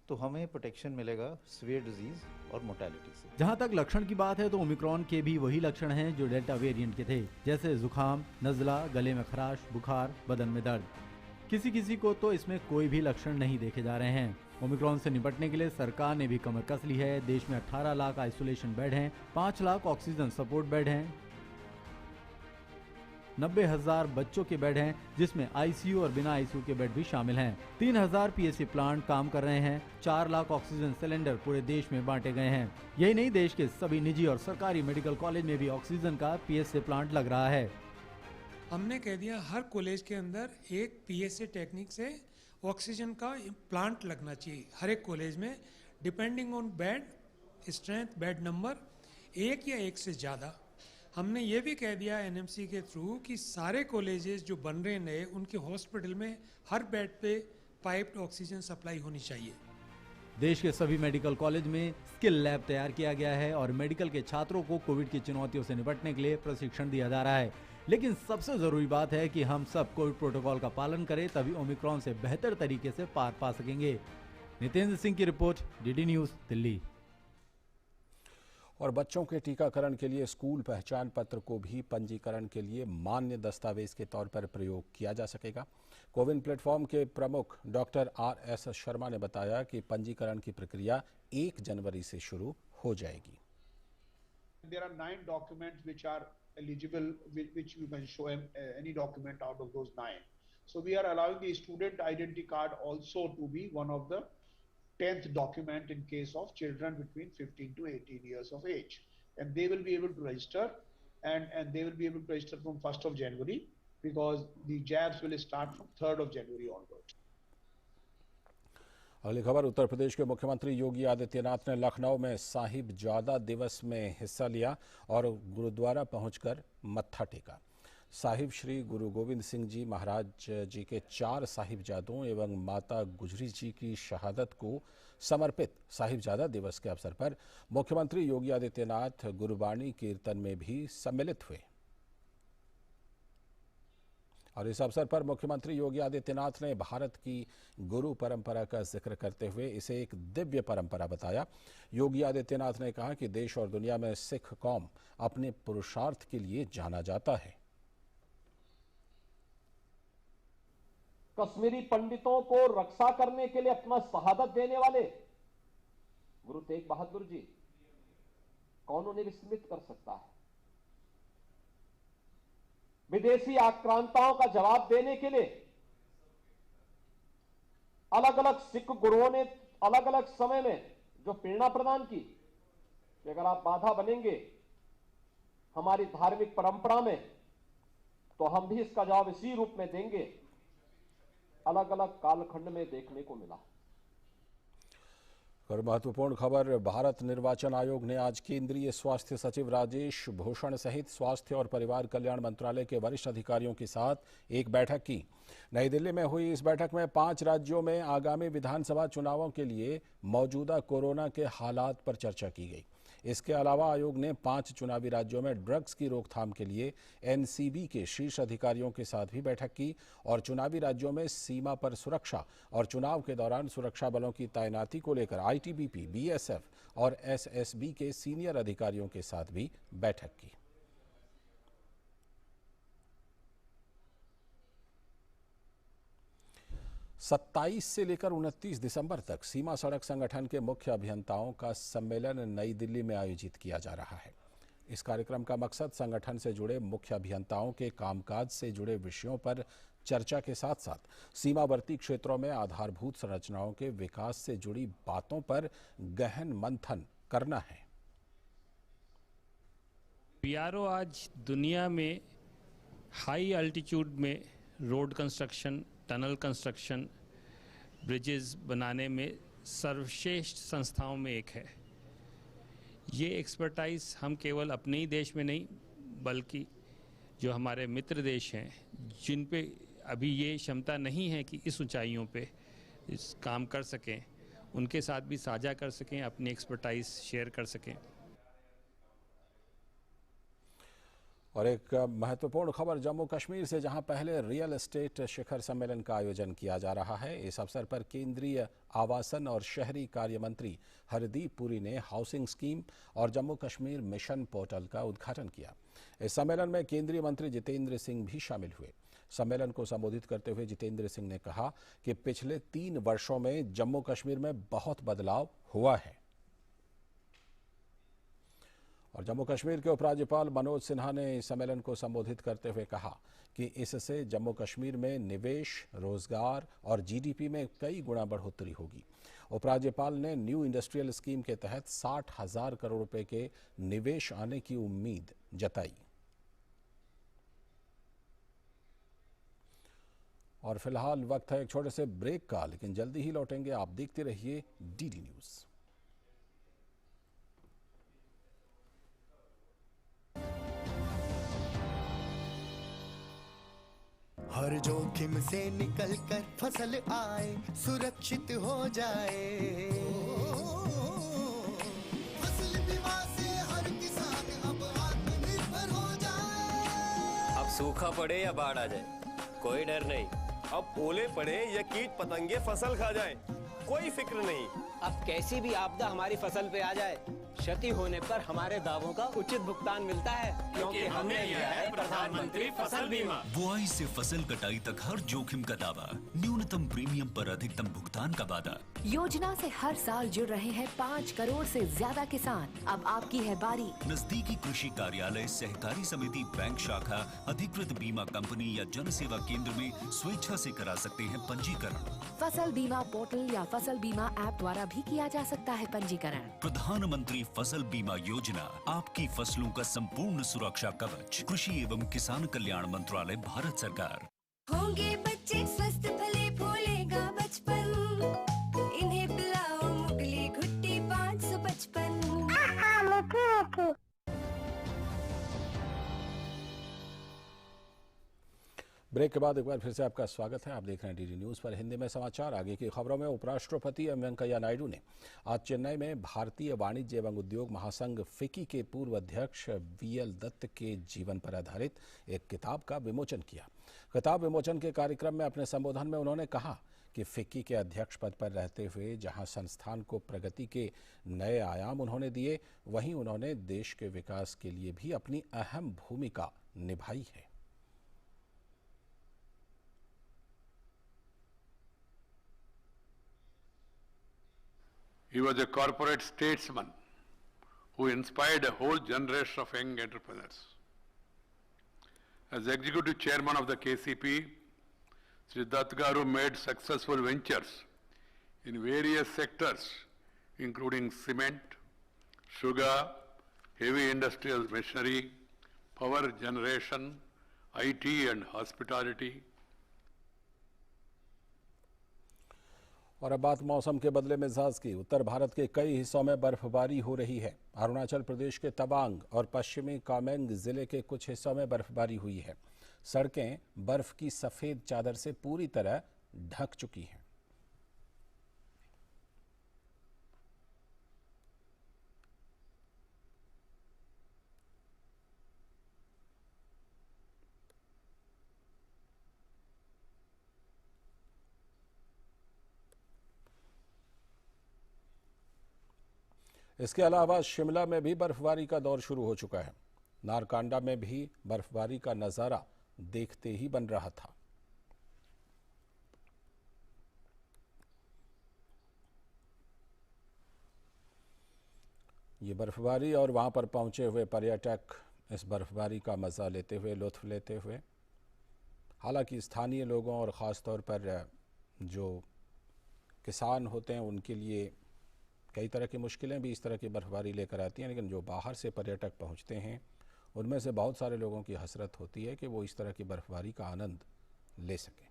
तो हमें प्रोटेक्शन मिलेगा सीवियर डिजीज और मोर्टेलिटी से।
जहां तक लक्षण की बात है तो ओमिक्रॉन के भी वही लक्षण हैं जो डेल्टा वेरिएंट के थे, जैसे जुकाम, नज़ला, गले में खराश, बुखार, बदन में दर्द। किसी किसी को तो इसमें कोई भी लक्षण नहीं देखे जा रहे हैं। ओमिक्रॉन से निपटने के लिए सरकार ने भी कमर कस ली है। देश में 18 लाख आइसोलेशन बेड हैं, 5 लाख ऑक्सीजन सपोर्ट बेड हैं, 90,000 बच्चों के बेड हैं, जिसमें आईसीयू और बिना आईसीयू के बेड भी शामिल हैं। 3,000 पीएससी प्लांट काम कर रहे हैं। 4 लाख ऑक्सीजन सिलेंडर पूरे देश में बांटे गए हैं। यही नहीं, देश के सभी निजी और सरकारी मेडिकल कॉलेज में भी ऑक्सीजन का पीएससी प्लांट लग रहा है।
हमने कह दिया हर कॉलेज के अंदर एक पीएससी टेक्निक से ऑक्सीजन का प्लांट लगना चाहिए हर एक कॉलेज में, depending on bed strength, bed number, 1 या 1 से ज़्यादा। हमने ये भी कह दिया एनएमसी के थ्रू कि सारे कॉलेजेस जो बन रहे नए, उनके हॉस्पिटल में हर बेड पे पाइप्ड ऑक्सीजन सप्लाई होनी चाहिए।
देश के सभी मेडिकल कॉलेज में स्किल लैब तैयार किया गया है और मेडिकल के छात्रों को कोविड की चुनौतियों से निपटने के लिए प्रशिक्षण दिया जा रहा है। लेकिन सबसे जरूरी बात है कि हम सब कोविड प्रोटोकॉल का पालन करें, तभी ओमिक्रॉन से बेहतर तरीके से पार पा सकेंगे। नितेंद्र सिंह की रिपोर्ट, डीडी न्यूज, दिल्ली।
और बच्चों के टीकाकरण के लिए स्कूल पहचान पत्र को भी पंजीकरण के लिए मान्य दस्तावेज के तौर पर प्रयोग किया जा सकेगा। कोविन प्लेटफॉर्म के प्रमुख डॉक्टर RS शर्मा ने बताया कि पंजीकरण की प्रक्रिया 1 जनवरी से शुरू हो जाएगी।
There are 9 documents which are eligible, which you can show any document out of those 9. So we are allowing the student identity card also to be one of the 10th document in case of children between 15 to 18 years of age, and they will be able to register, and they will be able to register from 1st of January because the jabs will start from 3rd of January onwards.
अगली खबर, उत्तर प्रदेश के मुख्यमंत्री योगी आदित्यनाथ ने लखनऊ में साहिबजादा दिवस में हिस्सा लिया और गुरुद्वारा पहुंचकर मत्था टेका। साहिब श्री गुरु गोविंद सिंह जी महाराज जी के 4 साहिबजादों एवं माता गुजरी जी की शहादत को समर्पित साहिबजादा दिवस के अवसर पर मुख्यमंत्री योगी आदित्यनाथ गुरुबाणी कीर्तन में भी सम्मिलित हुए और इस अवसर पर मुख्यमंत्री योगी आदित्यनाथ ने भारत की गुरु परंपरा का जिक्र करते हुए इसे एक दिव्य परंपरा बताया। योगी आदित्यनाथ ने कहा कि देश और दुनिया में सिख कौम अपने पुरुषार्थ के लिए जाना जाता है।
कश्मीरी पंडितों को रक्षा करने के लिए अपना शहादत देने वाले गुरु तेग बहादुर जी कौन उन्हें विस्मृत कर सकता है। विदेशी आक्रांताओं का जवाब देने के लिए अलग अलग सिख गुरुओं ने अलग अलग समय में जो प्रेरणा प्रदान की कि अगर आप बाधा बनेंगे हमारी धार्मिक परंपरा में तो हम भी इसका जवाब इसी रूप में देंगे, अलग अलग कालखंड में देखने को मिला।
और महत्वपूर्ण खबर, भारत निर्वाचन आयोग ने आज केंद्रीय स्वास्थ्य सचिव राजेश भूषण सहित स्वास्थ्य और परिवार कल्याण मंत्रालय के वरिष्ठ अधिकारियों के साथ एक बैठक की। नई दिल्ली में हुई इस बैठक में 5 राज्यों में आगामी विधानसभा चुनावों के लिए मौजूदा कोरोना के हालात पर चर्चा की गई। इसके अलावा आयोग ने 5 चुनावी राज्यों में ड्रग्स की रोकथाम के लिए NCB के शीर्ष अधिकारियों के साथ भी बैठक की और चुनावी राज्यों में सीमा पर सुरक्षा और चुनाव के दौरान सुरक्षा बलों की तैनाती को लेकर ITBP, BSF और SSB के सीनियर अधिकारियों के साथ भी बैठक की। सत्ताईस से लेकर 29 दिसंबर तक सीमा सड़क संगठन के मुख्य अभियंताओं का सम्मेलन नई दिल्ली में आयोजित किया जा रहा है। इस कार्यक्रम का मकसद संगठन से जुड़े मुख्य अभियंताओं के कामकाज से जुड़े विषयों पर चर्चा के साथ साथ सीमावर्ती क्षेत्रों में आधारभूत संरचनाओं के विकास से जुड़ी बातों पर गहन मंथन करना है।
PRO आज दुनिया में हाई अल्टीट्यूड में road construction, tunnel construction, bridges बनाने में सर्वश्रेष्ठ संस्थाओं में एक है। ये एक्सपर्टाइज हम केवल अपने ही देश में नहीं बल्कि जो हमारे मित्र देश हैं जिन पे अभी ये क्षमता नहीं है कि इस ऊंचाइयों पे इस काम कर सकें, उनके साथ भी साझा कर सकें, अपनी एक्सपर्टाइज शेयर कर सकें।
और एक महत्वपूर्ण खबर जम्मू कश्मीर से, जहां पहले रियल एस्टेट शिखर सम्मेलन का आयोजन किया जा रहा है। इस अवसर पर केंद्रीय आवासन और शहरी कार्य मंत्री हरदीप पुरी ने हाउसिंग स्कीम और जम्मू कश्मीर मिशन पोर्टल का उद्घाटन किया। इस सम्मेलन में केंद्रीय मंत्री जितेंद्र सिंह भी शामिल हुए। सम्मेलन को संबोधित करते हुए जितेंद्र सिंह ने कहा कि पिछले 3 वर्षों में जम्मू कश्मीर में बहुत बदलाव हुआ है। और जम्मू कश्मीर के उपराज्यपाल मनोज सिन्हा ने इस सम्मेलन को संबोधित करते हुए कहा कि इससे जम्मू कश्मीर में निवेश, रोजगार और GDP में कई गुना बढ़ोतरी होगी। उपराज्यपाल ने न्यू इंडस्ट्रियल स्कीम के तहत 60,000 करोड़ रुपए के निवेश आने की उम्मीद जताई। और फिलहाल वक्त है एक छोटे से ब्रेक का, लेकिन जल्दी ही लौटेंगे। आप देखते रहिए DD न्यूज़।
हर जोखिम से निकल कर फसल आए, सुरक्षित हो जाए। फसल बीमा से हर किसान अब आत्मनिर्भर हो जाए।
अब सूखा पड़े या बाढ़ आ जाए, कोई डर नहीं।
अब ओले पड़े या कीट पतंगे फसल खा जाए, कोई फिक्र नहीं।
अब कैसी भी आपदा हमारी फसल पे आ जाए, क्षति होने पर हमारे दावों का उचित भुगतान मिलता है, क्योंकि हमने लिया है प्रधानमंत्री फसल बीमा।
बुआई से फसल कटाई तक हर जोखिम का दावा, न्यूनतम प्रीमियम पर अधिकतम भुगतान का वादा।
योजना से हर साल जुड़ रहे हैं 5 करोड़ से ज्यादा किसान। अब आपकी है बारी।
नजदीकी कृषि कार्यालय, सहकारी समिति, बैंक शाखा, अधिकृत बीमा कंपनी या जन सेवा केंद्र में स्वेच्छा से करा सकते हैं पंजीकरण।
फसल बीमा पोर्टल या फसल बीमा ऐप द्वारा भी किया जा सकता है पंजीकरण।
प्रधानमंत्री फसल बीमा योजना, आपकी फसलों का संपूर्ण सुरक्षा कवच। कृषि एवं किसान कल्याण मंत्रालय, भारत सरकार।
होंगे बच्चे स्वस्थ, भले फूलेगा बचपन, इन्हें पिलाओ मुगली घुट्टी 555।
ब्रेक के बाद एक बार फिर से आपका स्वागत है। आप देख रहे हैं डीडी न्यूज़ पर हिंदी में समाचार। आगे की खबरों में उपराष्ट्रपति एम वेंकैया नायडू ने आज चेन्नई में भारतीय वाणिज्य एवं उद्योग महासंघ फिक्की के पूर्व अध्यक्ष वीएल दत्त के जीवन पर आधारित एक किताब का विमोचन किया। किताब विमोचन के कार्यक्रम में अपने संबोधन में उन्होंने कहा कि फिक्की के अध्यक्ष पद पर रहते हुए जहां संस्थान को प्रगति के नए आयाम उन्होंने दिए, वहीं उन्होंने देश के विकास के लिए भी अपनी अहम भूमिका निभाई है।
He was a corporate statesman who inspired a whole generation of young entrepreneurs. As executive chairman of the KCP, Sri Dutt Garu made successful ventures in various sectors, including cement, sugar, heavy industrial machinery, power generation, IT and hospitality.
और अब बात मौसम के बदले मिजाज की। उत्तर भारत के कई हिस्सों में बर्फबारी हो रही है। अरुणाचल प्रदेश के तवांग और पश्चिमी कामेंग जिले के कुछ हिस्सों में बर्फबारी हुई है। सड़कें बर्फ की सफेद चादर से पूरी तरह ढक चुकी हैं। इसके अलावा शिमला में भी बर्फबारी का दौर शुरू हो चुका है। नारकंडा में भी बर्फबारी का नज़ारा देखते ही बन रहा था। ये बर्फबारी और वहां पर पहुंचे हुए पर्यटक इस बर्फबारी का मज़ा लेते हुए, लुत्फ लेते हुए। हालांकि स्थानीय लोगों और ख़ास तौर पर जो किसान होते हैं उनके लिए कई तरह की मुश्किलें भी इस तरह की बर्फबारी लेकर आती हैं, लेकिन जो बाहर से पर्यटक पहुंचते हैं उनमें से बहुत सारे लोगों की हसरत होती है कि वो इस तरह की बर्फबारी का आनंद ले सकें।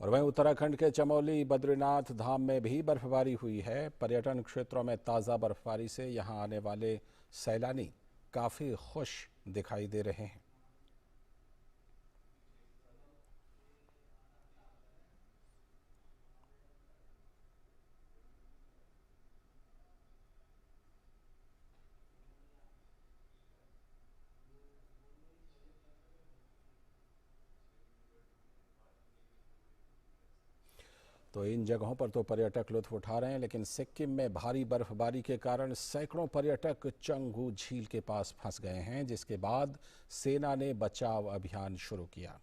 और वहीं उत्तराखंड के चमोली बद्रीनाथ धाम में भी बर्फबारी हुई है। पर्यटन क्षेत्रों में ताज़ा बर्फबारी से यहां आने वाले सैलानी काफ़ी खुश दिखाई दे रहे हैं। तो इन जगहों पर तो पर्यटक लुत्फ उठा रहे हैं, लेकिन सिक्किम में भारी बर्फबारी के कारण सैकड़ों पर्यटक चंगू झील के पास फंस गए हैं, जिसके बाद सेना ने बचाव अभियान शुरू किया।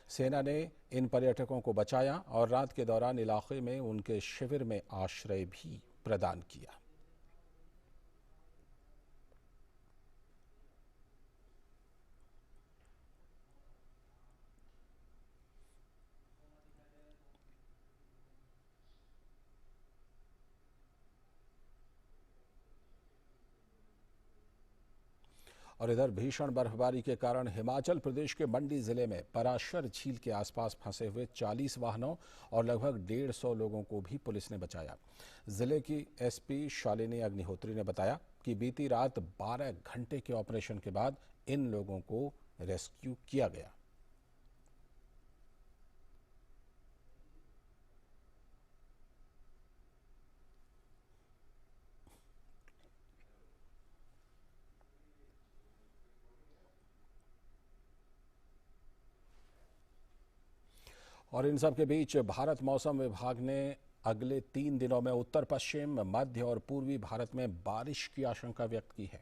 सेना ने इन पर्यटकों को बचाया और रात के दौरान इलाके में उनके शिविर में आश्रय भी प्रदान किया। और इधर भीषण बर्फबारी के कारण हिमाचल प्रदेश के मंडी जिले में पराशर झील के आसपास फंसे हुए 40 वाहनों और लगभग 150 लोगों को भी पुलिस ने बचाया। जिले की एसपी शालिनी अग्निहोत्री ने बताया कि बीती रात 12 घंटे के ऑपरेशन के बाद इन लोगों को रेस्क्यू किया गया। और इन सब के बीच भारत मौसम विभाग ने अगले 3 दिनों में उत्तर पश्चिम, मध्य और पूर्वी भारत में बारिश की आशंका व्यक्त की है।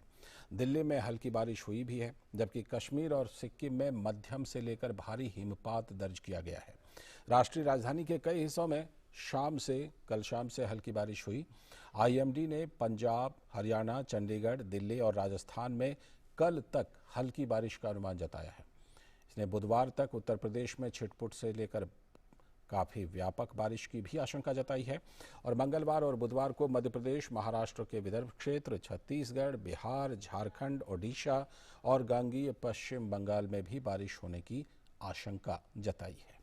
दिल्ली में हल्की बारिश हुई भी है, जबकि कश्मीर और सिक्किम में मध्यम से लेकर भारी हिमपात दर्ज किया गया है। राष्ट्रीय राजधानी के कई हिस्सों में कल शाम से हल्की बारिश हुई। आईएमडी ने पंजाब, हरियाणा, चंडीगढ़, दिल्ली और राजस्थान में कल तक हल्की बारिश का अनुमान जताया है। इसने बुधवार तक उत्तर प्रदेश में छिटपुट से लेकर काफ़ी व्यापक बारिश की भी आशंका जताई है और मंगलवार और बुधवार को मध्य प्रदेश, महाराष्ट्र के विदर्भ क्षेत्र, छत्तीसगढ़, बिहार, झारखंड, ओडिशा और गांगीय पश्चिम बंगाल में भी बारिश होने की आशंका जताई है।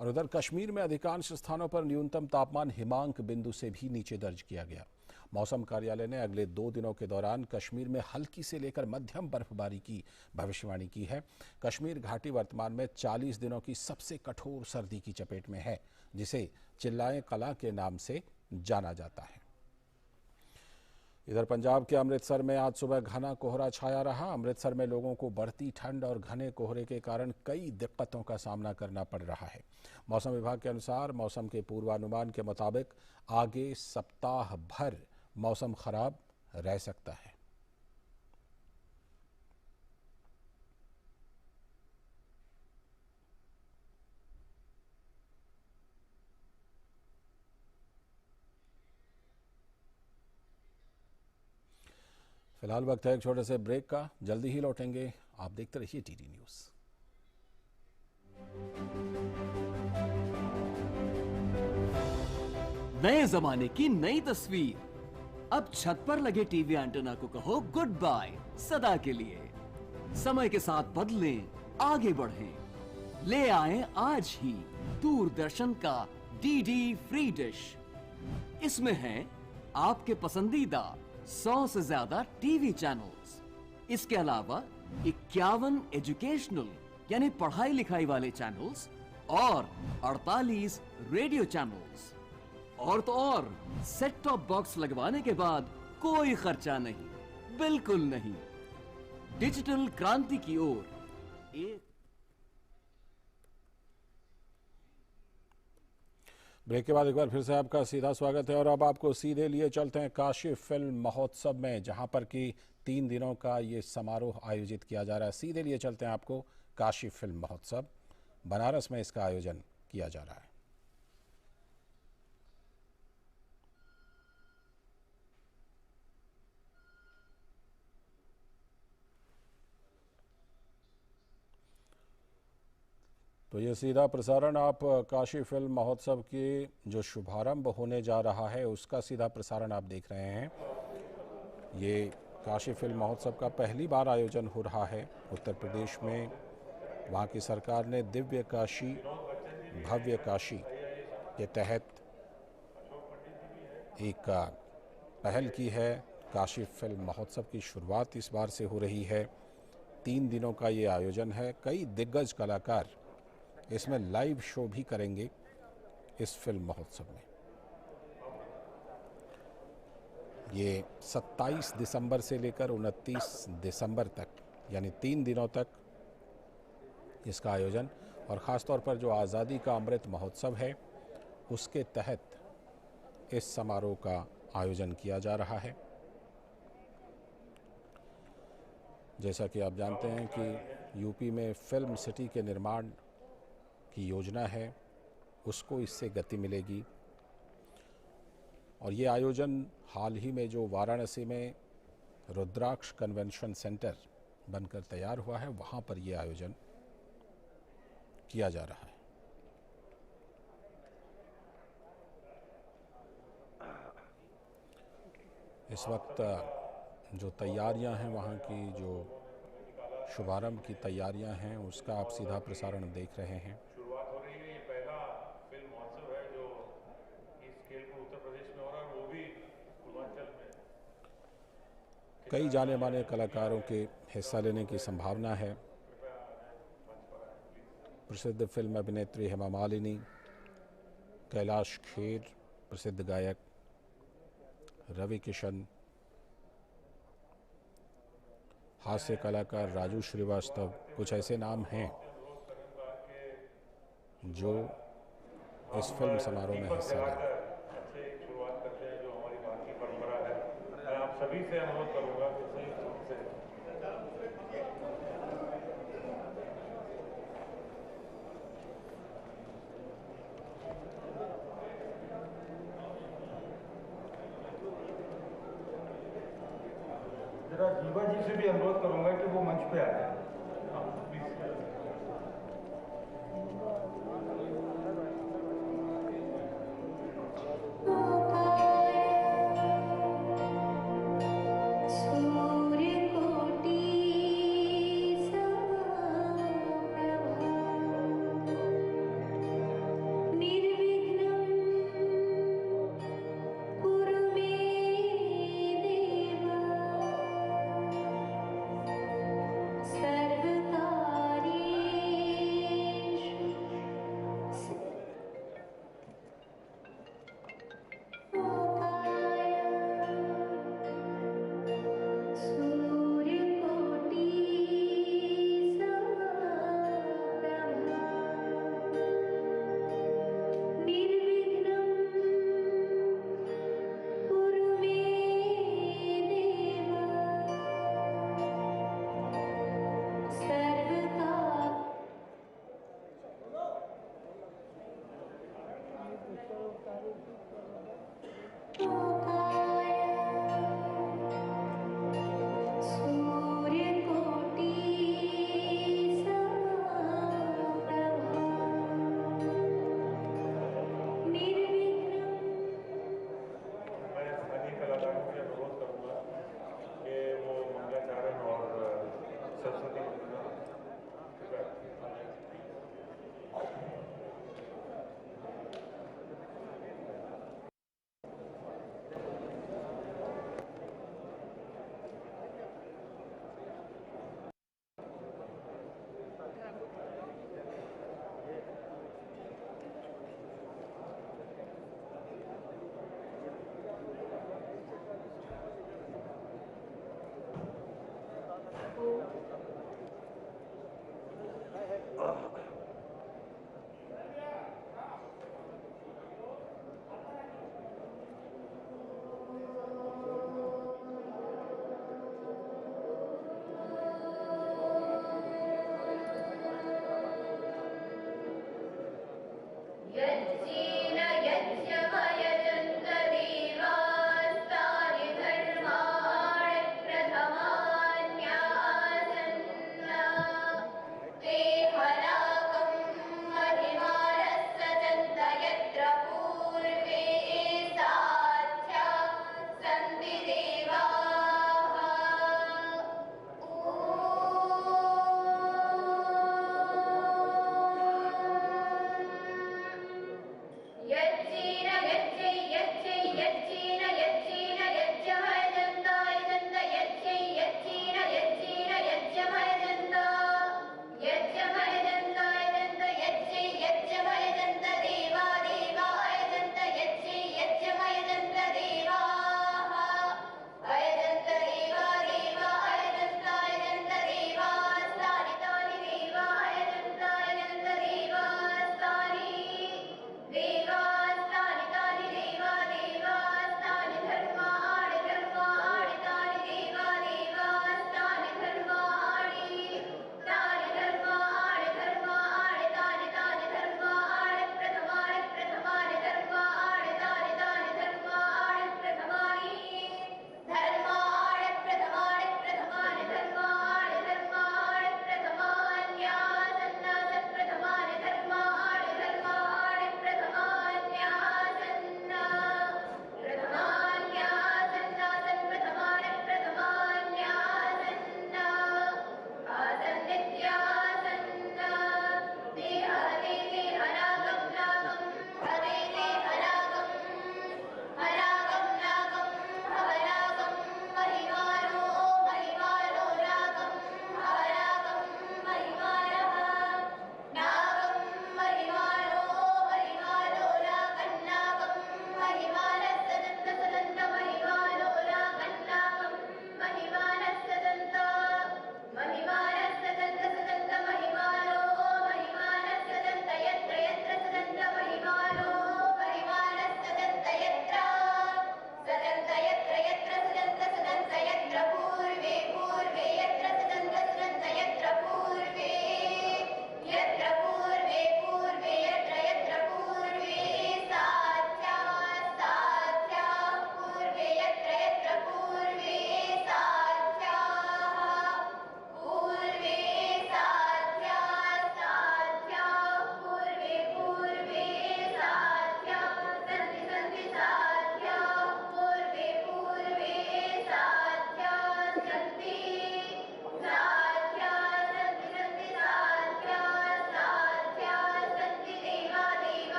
और उधर कश्मीर में अधिकांश स्थानों पर न्यूनतम तापमान हिमांक बिंदु से भी नीचे दर्ज किया गया। मौसम कार्यालय ने अगले 2 दिनों के दौरान कश्मीर में हल्की से लेकर मध्यम बर्फबारी की भविष्यवाणी की है। कश्मीर घाटी वर्तमान में 40 दिनों की सबसे कठोर सर्दी की चपेट में है, जिसे चिल्लाए कला के नाम से जाना जाता है। इधर पंजाब के अमृतसर में आज सुबह घना कोहरा छाया रहा। अमृतसर में लोगों को बढ़ती ठंड और घने कोहरे के कारण कई दिक्कतों का सामना करना पड़ रहा है। मौसम विभाग के अनुसार मौसम के पूर्वानुमान के मुताबिक आगे सप्ताह भर मौसम खराब रह सकता है। फिलहाल वक्त है एक छोटे से ब्रेक का, जल्दी ही लौटेंगे। आप देखते रहिए टीडी न्यूज़।
नए जमाने की नई तस्वीर। अब छत पर लगे टीवी एंटेना को कहो गुड बाय सदा के लिए। समय के साथ बदलें, आगे बढ़ें। ले आए आज ही दूरदर्शन का डीडी फ्री डिश। इसमें है आपके पसंदीदा 100 से ज्यादा टीवी चैनल्स। इसके अलावा 51 एजुकेशनल यानी पढ़ाई लिखाई वाले चैनल्स और 48 रेडियो चैनल्स। और तो और सेट टॉप बॉक्स लगवाने के बाद कोई खर्चा नहीं, बिल्कुल नहीं। डिजिटल क्रांति की ओर एक।
ब्रेक के बाद एक बार फिर से आपका सीधा स्वागत है और अब आपको सीधे लिए चलते हैं काशी फिल्म महोत्सव में, जहां पर कि 3 दिनों का ये समारोह आयोजित किया जा रहा है। सीधे लिए चलते हैं आपको काशी फिल्म महोत्सव, बनारस में इसका आयोजन किया जा रहा है। तो ये सीधा प्रसारण आप काशी फिल्म महोत्सव के जो शुभारंभ होने जा रहा है उसका सीधा प्रसारण आप देख रहे हैं। ये काशी फिल्म महोत्सव का पहली बार आयोजन हो रहा है उत्तर प्रदेश में। वहाँ की सरकार ने दिव्य काशी भव्य काशी के तहत एक पहल की है। काशी फिल्म महोत्सव की शुरुआत इस बार से हो रही है। 3 दिनों का ये आयोजन है। कई दिग्गज कलाकार इसमें लाइव शो भी करेंगे इस फिल्म महोत्सव में। ये 27 दिसंबर से लेकर 29 दिसंबर तक यानी 3 दिनों तक इसका आयोजन, और ख़ास तौर पर जो आज़ादी का अमृत महोत्सव है उसके तहत इस समारोह का आयोजन किया जा रहा है। जैसा कि आप जानते हैं कि यूपी में फिल्म सिटी के निर्माण की योजना है, उसको इससे गति मिलेगी। और ये आयोजन हाल ही में जो वाराणसी में रुद्राक्ष कन्वेंशन सेंटर बनकर तैयार हुआ है, वहाँ पर ये आयोजन किया जा रहा है। इस वक्त जो तैयारियां हैं, वहाँ की जो शुभारंभ की तैयारियां हैं, उसका आप सीधा प्रसारण देख रहे हैं।
शुरुआत हो रही है। ये पहला फिल्म महोत्सव है जो इस स्केल पर उत्तर प्रदेश में हो रहा है, वो भी पूर्वांचल में।
कई जाने माने कलाकारों के हिस्सा लेने की संभावना है। प्रसिद्ध फिल्म अभिनेत्री हेमा मालिनी, कैलाश खेर, प्रसिद्ध गायक रवि किशन, हास्य कलाकार राजू श्रीवास्तव, कुछ ऐसे नाम हैं जो इस फिल्म समारोह में हिस्सा लेंगे।
अच्छे शुरुआत करते हैं जो हमारी भारतीय परंपरा है। मैं आप सभी से अनुरोध करूंगा कि संयुक्त रूप से जरा जीवा जी से भी अनुरोध करूंगा कि वो मंच पे आ जाए।